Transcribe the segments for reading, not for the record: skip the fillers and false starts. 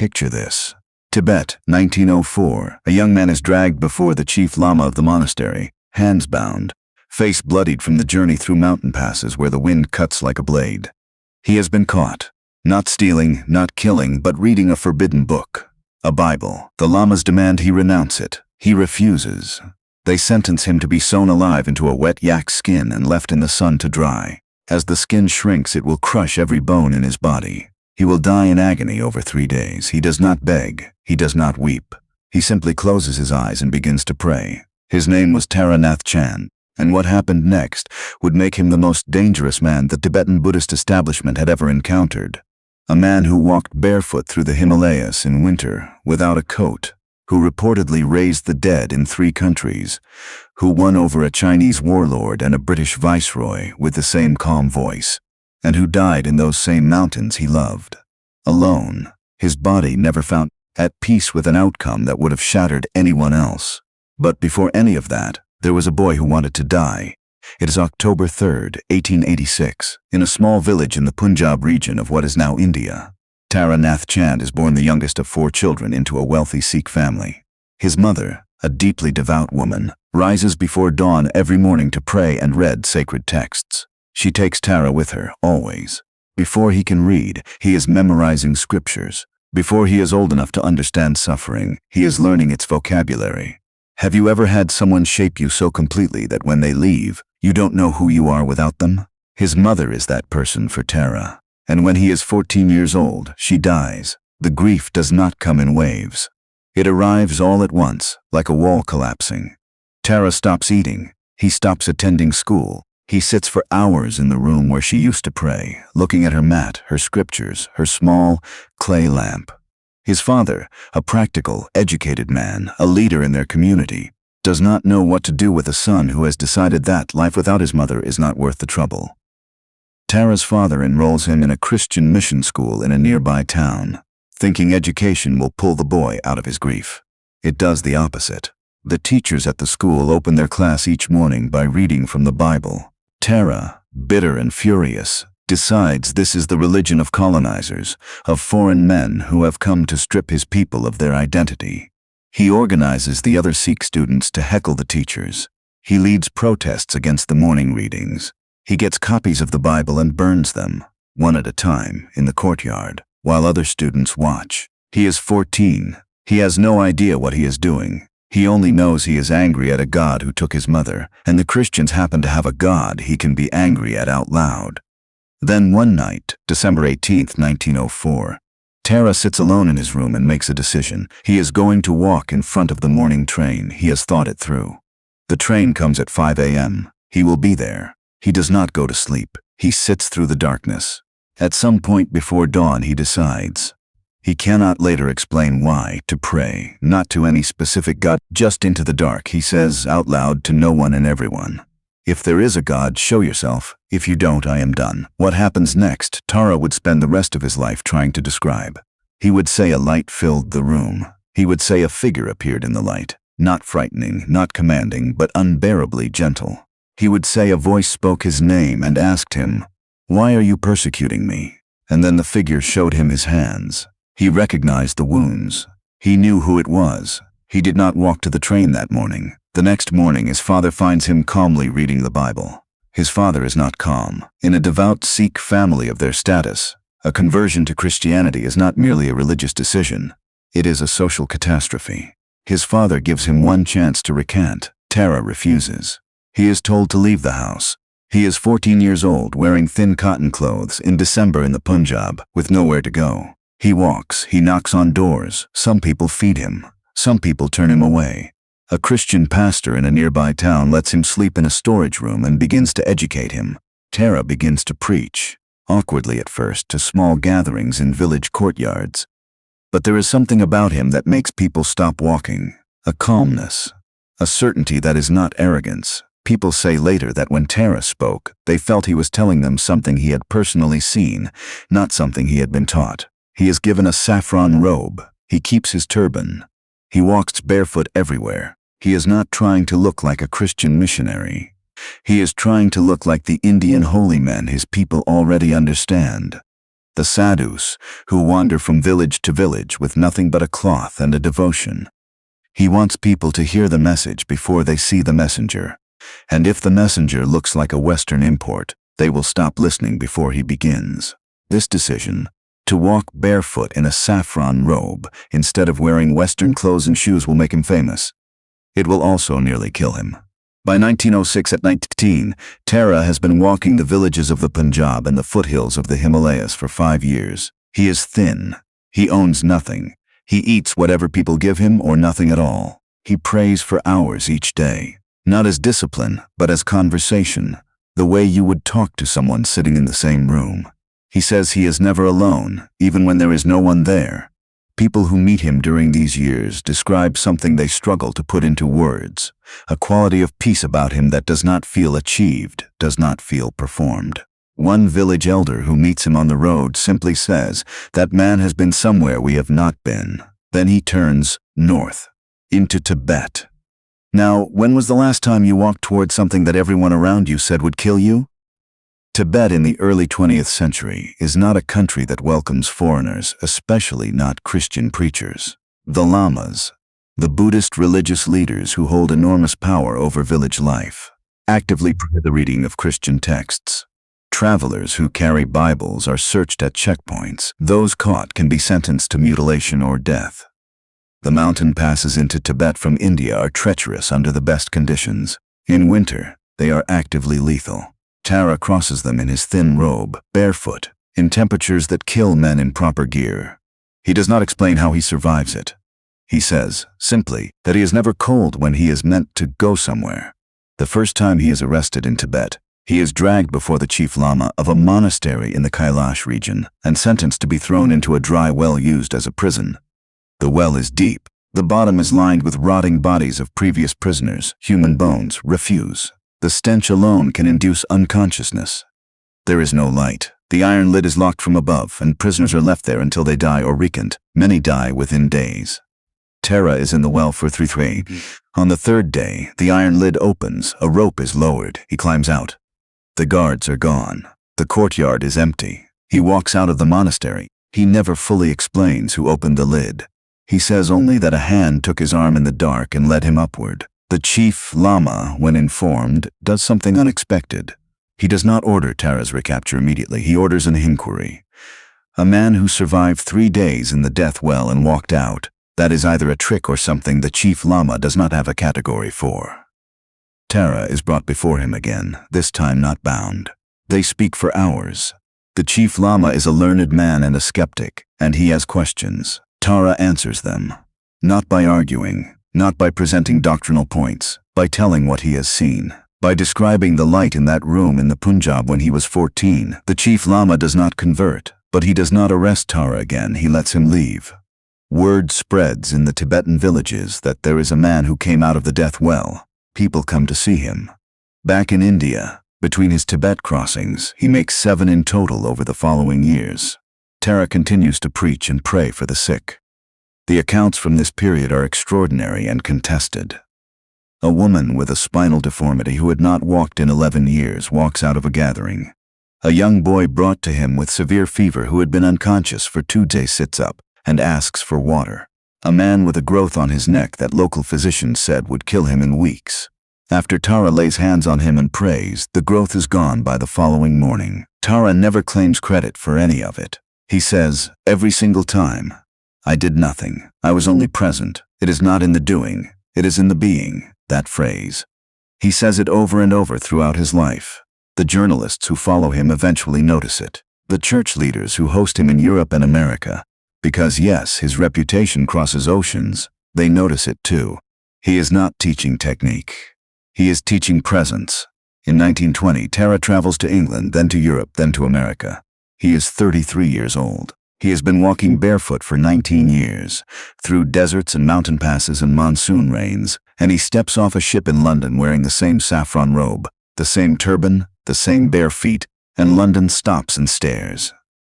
Picture this. Tibet, 1904. A young man is dragged before the chief lama of the monastery, hands bound, face bloodied from the journey through mountain passes where the wind cuts like a blade. He has been caught. Not stealing, not killing, but reading a forbidden book. A Bible. The lamas demand he renounce it. He refuses. They sentence him to be sewn alive into a wet yak skin and left in the sun to dry. As the skin shrinks, it will crush every bone in his body. He will die in agony over 3 days. He does not beg. He does not weep. He simply closes his eyes and begins to pray. His name was Tara Nath Chand, and what happened next would make him the most dangerous man the Tibetan Buddhist establishment had ever encountered. A man who walked barefoot through the Himalayas in winter without a coat, who reportedly raised the dead in 3 countries, who won over a Chinese warlord and a British viceroy with the same calm voice, and who died in those same mountains he loved. Alone, his body never found, at peace with an outcome that would have shattered anyone else. But before any of that, there was a boy who wanted to die. It is October 3rd, 1886, in a small village in the Punjab region of what is now India. Tara Nath Chand is born the youngest of 4 children into a wealthy Sikh family. His mother, a deeply devout woman, rises before dawn every morning to pray and read sacred texts. She takes Tara with her, always. Before he can read, he is memorizing scriptures. Before he is old enough to understand suffering, he is learning its vocabulary. Have you ever had someone shape you so completely that when they leave, you don't know who you are without them? His mother is that person for Tara. And when he is 14 years old, she dies. The grief does not come in waves. It arrives all at once, like a wall collapsing. Tara stops eating. He stops attending school. He sits for hours in the room where she used to pray, looking at her mat, her scriptures, her small clay lamp. His father, a practical, educated man, a leader in their community, does not know what to do with a son who has decided that life without his mother is not worth the trouble. Tara's father enrolls him in a Christian mission school in a nearby town, thinking education will pull the boy out of his grief. It does the opposite. The teachers at the school open their class each morning by reading from the Bible. Tara, bitter and furious, decides this is the religion of colonizers, of foreign men who have come to strip his people of their identity. He organizes the other Sikh students to heckle the teachers. He leads protests against the morning readings. He gets copies of the Bible and burns them, one at a time, in the courtyard, while other students watch. He is 14. He has no idea what he is doing. He only knows he is angry at a God who took his mother, and the Christians happen to have a God he can be angry at out loud. Then one night, December 18th, 1904, Tara sits alone in his room and makes a decision. He is going to walk in front of the morning train. He has thought it through. The train comes at 5 a.m. He will be there. He does not go to sleep. He sits through the darkness. At some point before dawn, he decides. He cannot later explain why, to pray, not to any specific God, just into the dark. He says out loud to no one and everyone, "If there is a God, show yourself. If you don't, I am done." What happens next, Tara would spend the rest of his life trying to describe. He would say a light filled the room. He would say a figure appeared in the light, not frightening, not commanding, but unbearably gentle. He would say a voice spoke his name and asked him, "Why are you persecuting me?" And then the figure showed him his hands. He recognized the wounds. He knew who it was. He did not walk to the train that morning. The next morning, his father finds him calmly reading the Bible. His father is not calm. In a devout Sikh family of their status, a conversion to Christianity is not merely a religious decision. It is a social catastrophe. His father gives him one chance to recant. Tara refuses. He is told to leave the house. He is 14 years old, wearing thin cotton clothes in December in the Punjab, with nowhere to go. He walks, he knocks on doors. Some people feed him. Some people turn him away. A Christian pastor in a nearby town lets him sleep in a storage room and begins to educate him. Tara begins to preach, awkwardly at first, to small gatherings in village courtyards. But there is something about him that makes people stop walking. A calmness, a certainty that is not arrogance. People say later that when Tara spoke, they felt he was telling them something he had personally seen, not something he had been taught. He is given a saffron robe. He keeps his turban. He walks barefoot everywhere. He is not trying to look like a Christian missionary. He is trying to look like the Indian holy men his people already understand. the sadhus, who wander from village to village with nothing but a cloth and a devotion. He wants people to hear the message before they see the messenger, and if the messenger looks like a Western import, they will stop listening before he begins. This decision, to walk barefoot in a saffron robe instead of wearing Western clothes and shoes, will make him famous. It will also nearly kill him. By 1906, at 19, Tara has been walking the villages of the Punjab and the foothills of the Himalayas for 5 years. He is thin. He owns nothing. He eats whatever people give him or nothing at all. He prays for hours each day, not as discipline, but as conversation, the way you would talk to someone sitting in the same room. He says he is never alone, even when there is no one there. People who meet him during these years describe something they struggle to put into words, a quality of peace about him that does not feel achieved, does not feel performed. One village elder who meets him on the road simply says, "That man has been somewhere we have not been." Then he turns north, into Tibet. Now, when was the last time you walked toward something that everyone around you said would kill you? Tibet in the early 20th century is not a country that welcomes foreigners, especially not Christian preachers. The lamas, the Buddhist religious leaders who hold enormous power over village life, actively prohibit the reading of Christian texts. Travelers who carry Bibles are searched at checkpoints. Those caught can be sentenced to mutilation or death. The mountain passes into Tibet from India are treacherous under the best conditions. In winter, they are actively lethal. Tara crosses them in his thin robe, barefoot, in temperatures that kill men in proper gear. He does not explain how he survives it. He says, simply, that he is never cold when he is meant to go somewhere. The first time he is arrested in Tibet, he is dragged before the chief lama of a monastery in the Kailash region and sentenced to be thrown into a dry well used as a prison. The well is deep. The bottom is lined with rotting bodies of previous prisoners, human bones, refuse. The stench alone can induce unconsciousness. There is no light. The iron lid is locked from above, and prisoners are left there until they die or recant. Many die within days. Tara is in the well for 3 days. On the 3rd day, the iron lid opens, a rope is lowered. He climbs out. The guards are gone. The courtyard is empty. He walks out of the monastery. He never fully explains who opened the lid. He says only that a hand took his arm in the dark and led him upward. The chief lama, when informed, does something unexpected. He does not order Tara's recapture immediately. He orders an inquiry. A man who survived 3 days in the death well and walked out, that is either a trick or something the chief lama does not have a category for. Tara is brought before him again, this time not bound. They speak for hours. The chief lama is a learned man and a skeptic, and he has questions. Tara answers them, not by arguing, not by presenting doctrinal points, by telling what he has seen, by describing the light in that room in the Punjab when he was 14. The chief lama does not convert, but he does not arrest Tara again. He lets him leave. Word spreads in the Tibetan villages that there is a man who came out of the death well. People come to see him. Back in India, between his Tibet crossings, he makes 7 in total over the following years. Tara continues to preach and pray for the sick. The accounts from this period are extraordinary and contested. A woman with a spinal deformity who had not walked in 11 years walks out of a gathering. A young boy brought to him with severe fever who had been unconscious for 2 days sits up and asks for water. A man with a growth on his neck that local physicians said would kill him in weeks. After Tara lays hands on him and prays, the growth is gone by the following morning. Tara never claims credit for any of it. He says, every single time, I did nothing. I was only present. It is not in the doing. It is in the being. That phrase. He says it over and over throughout his life. The journalists who follow him eventually notice it. The church leaders who host him in Europe and America. Because yes, his reputation crosses oceans. They notice it too. He is not teaching technique. He is teaching presence. In 1920, Tara travels to England, then to Europe, then to America. He is 33 years old. He has been walking barefoot for 19 years, through deserts and mountain passes and monsoon rains, and he steps off a ship in London wearing the same saffron robe, the same turban, the same bare feet, and London stops and stares.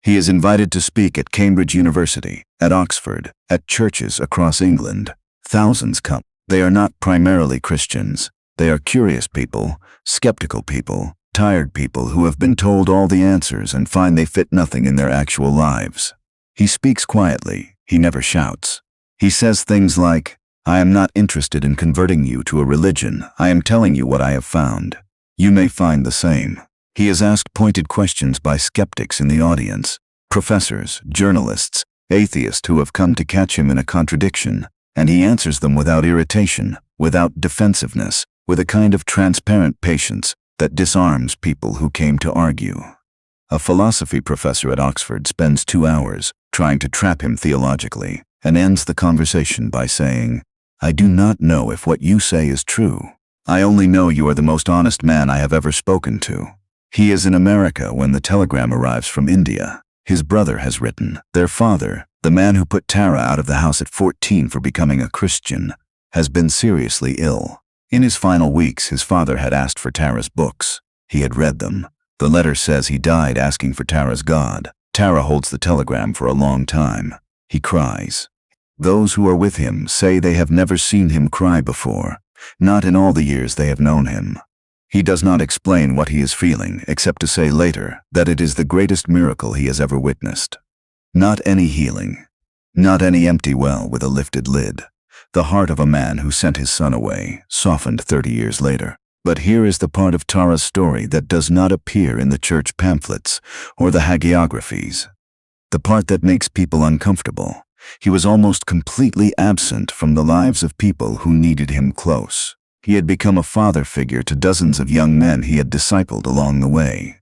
He is invited to speak at Cambridge University, at Oxford, at churches across England. Thousands come. They are not primarily Christians. They are curious people, skeptical people, tired people who have been told all the answers and find they fit nothing in their actual lives. He speaks quietly, he never shouts. He says things like, "I am not interested in converting you to a religion, I am telling you what I have found. You may find the same." He is asked pointed questions by skeptics in the audience, professors, journalists, atheists who have come to catch him in a contradiction, and he answers them without irritation, without defensiveness, with a kind of transparent patience that disarms people who came to argue. A philosophy professor at Oxford spends 2 hours trying to trap him theologically and ends the conversation by saying, "I do not know if what you say is true. I only know you are the most honest man I have ever spoken to." He is in America when the telegram arrives from India. His brother has written, their father, the man who put Tara out of the house at 14 for becoming a Christian, has been seriously ill. In his final weeks, his father had asked for Tara's books. He had read them. The letter says he died asking for Tara's God. Tara holds the telegram for a long time. He cries. Those who are with him say they have never seen him cry before, not in all the years they have known him. He does not explain what he is feeling, except to say later that it is the greatest miracle he has ever witnessed. Not any healing, not any empty well with a lifted lid. The heart of a man who sent his son away, softened 30 years later. But here is the part of Tara's story that does not appear in the church pamphlets or the hagiographies. The part that makes people uncomfortable. He was almost completely absent from the lives of people who needed him close. He had become a father figure to dozens of young men he had discipled along the way.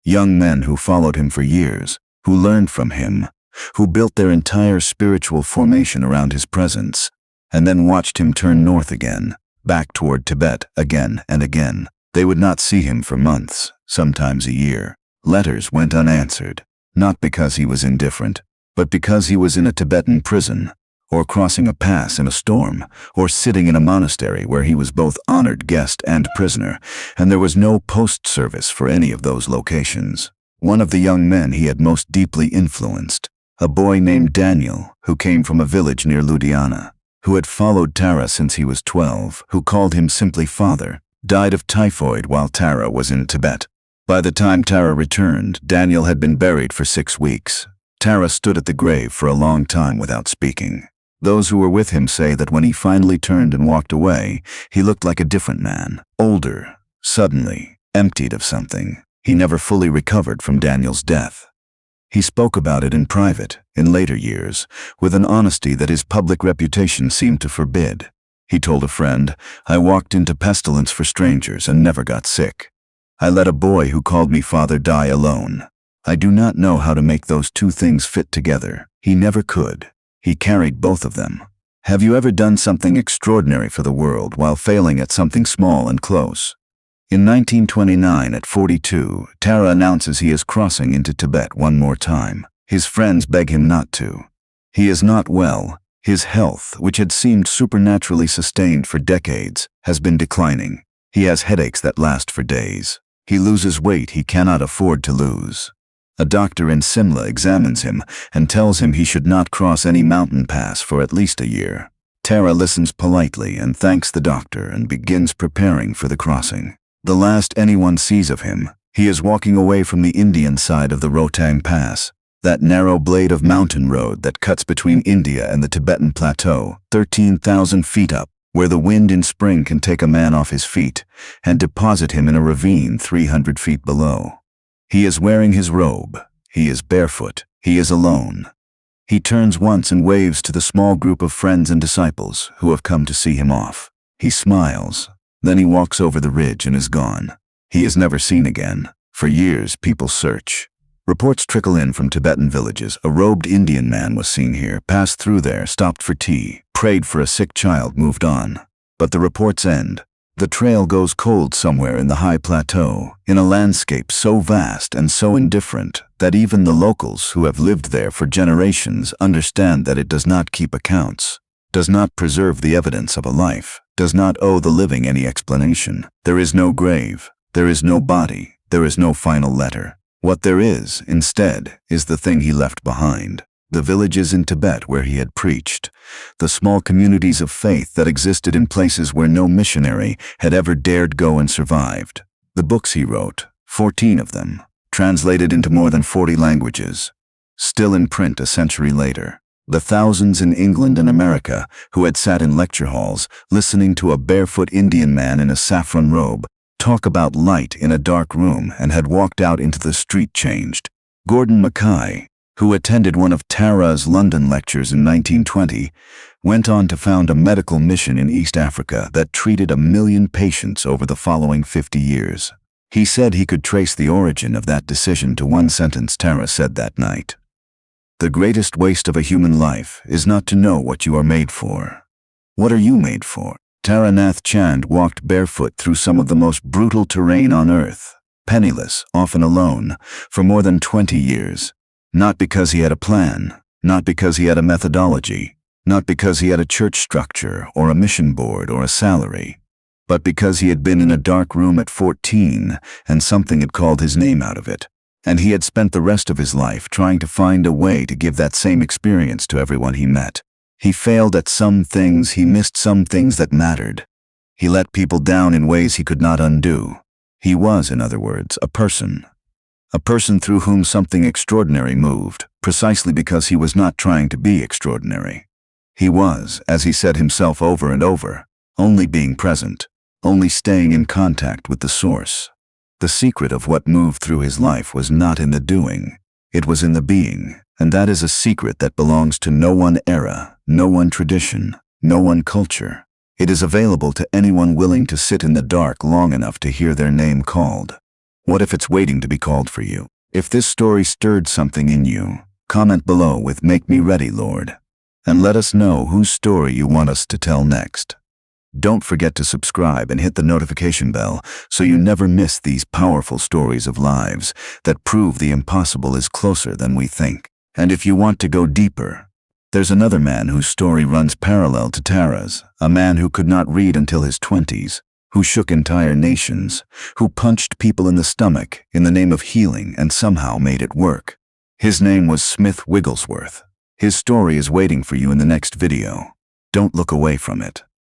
Young men who followed him for years, who learned from him, who built their entire spiritual formation around his presence, and then watched him turn north again, back toward Tibet again and again. They would not see him for months, sometimes a year. Letters went unanswered, not because he was indifferent, but because he was in a Tibetan prison, or crossing a pass in a storm, or sitting in a monastery where he was both honored guest and prisoner, and there was no post service for any of those locations. One of the young men he had most deeply influenced, a boy named Daniel, who came from a village near Ludhiana, who had followed Tara since he was 12, who called him simply father, died of typhoid while Tara was in Tibet. By the time Tara returned, Daniel had been buried for 6 weeks. Tara stood at the grave for a long time without speaking. Those who were with him say that when he finally turned and walked away, he looked like a different man, older, suddenly, emptied of something. He never fully recovered from Daniel's death. He spoke about it in private, in later years, with an honesty that his public reputation seemed to forbid. He told a friend, "I walked into pestilence for strangers and never got sick. I let a boy who called me father die alone. I do not know how to make those two things fit together." He never could. He carried both of them. Have you ever done something extraordinary for the world while failing at something small and close? In 1929, at 42, Tara announces he is crossing into Tibet one more time. His friends beg him not to. He is not well. His health, which had seemed supernaturally sustained for decades, has been declining. He has headaches that last for days. He loses weight he cannot afford to lose. A doctor in Simla examines him and tells him he should not cross any mountain pass for at least a year. Tara listens politely and thanks the doctor and begins preparing for the crossing. The last anyone sees of him, he is walking away from the Indian side of the Rohtang Pass, that narrow blade of mountain road that cuts between India and the Tibetan plateau, 13,000 feet up, where the wind in spring can take a man off his feet and deposit him in a ravine 300 feet below. He is wearing his robe. He is barefoot. He is alone. He turns once and waves to the small group of friends and disciples who have come to see him off. He smiles. Then he walks over the ridge and is gone. He is never seen again. For years, people search. Reports trickle in from Tibetan villages. A robed Indian man was seen here, passed through there, stopped for tea, prayed for a sick child, moved on. But the reports end. The trail goes cold somewhere in the high plateau, in a landscape so vast and so indifferent that even the locals who have lived there for generations understand that it does not keep accounts, does not preserve the evidence of a life, does not owe the living any explanation. There is no grave, there is no body, there is no final letter. What there is, instead, is the thing he left behind. The villages in Tibet where he had preached, the small communities of faith that existed in places where no missionary had ever dared go and survived, the books he wrote, 14 of them, translated into more than 40 languages. Still in print a century later. The thousands in England and America who had sat in lecture halls listening to a barefoot Indian man in a saffron robe talk about light in a dark room and had walked out into the street changed. Gordon Mackay, who attended one of Tara's London lectures in 1920, went on to found a medical mission in East Africa that treated 1 million patients over the following 50 years. He said he could trace the origin of that decision to one sentence Tara said that night. The greatest waste of a human life is not to know what you are made for. What are you made for? Tara Nath Chand walked barefoot through some of the most brutal terrain on earth, penniless, often alone, for more than 20 years. Not because he had a plan, not because he had a methodology, not because he had a church structure or a mission board or a salary, but because he had been in a dark room at 14 and something had called his name out of it. And he had spent the rest of his life trying to find a way to give that same experience to everyone he met. He failed at some things, he missed some things that mattered. He let people down in ways he could not undo. He was, in other words, a person. A person through whom something extraordinary moved, precisely because he was not trying to be extraordinary. He was, as he said himself over and over, only being present, only staying in contact with the source. The secret of what moved through his life was not in the doing, it was in the being, and that is a secret that belongs to no one era, no one tradition, no one culture. It is available to anyone willing to sit in the dark long enough to hear their name called. What if it's waiting to be called for you? If this story stirred something in you, comment below with "Make me ready, Lord," and let us know whose story you want us to tell next. Don't forget to subscribe and hit the notification bell so you never miss these powerful stories of lives that prove the impossible is closer than we think. And if you want to go deeper, there's another man whose story runs parallel to Tara's, a man who could not read until his 20s, who shook entire nations, who punched people in the stomach in the name of healing and somehow made it work. His name was Smith Wigglesworth. His story is waiting for you in the next video. Don't look away from it.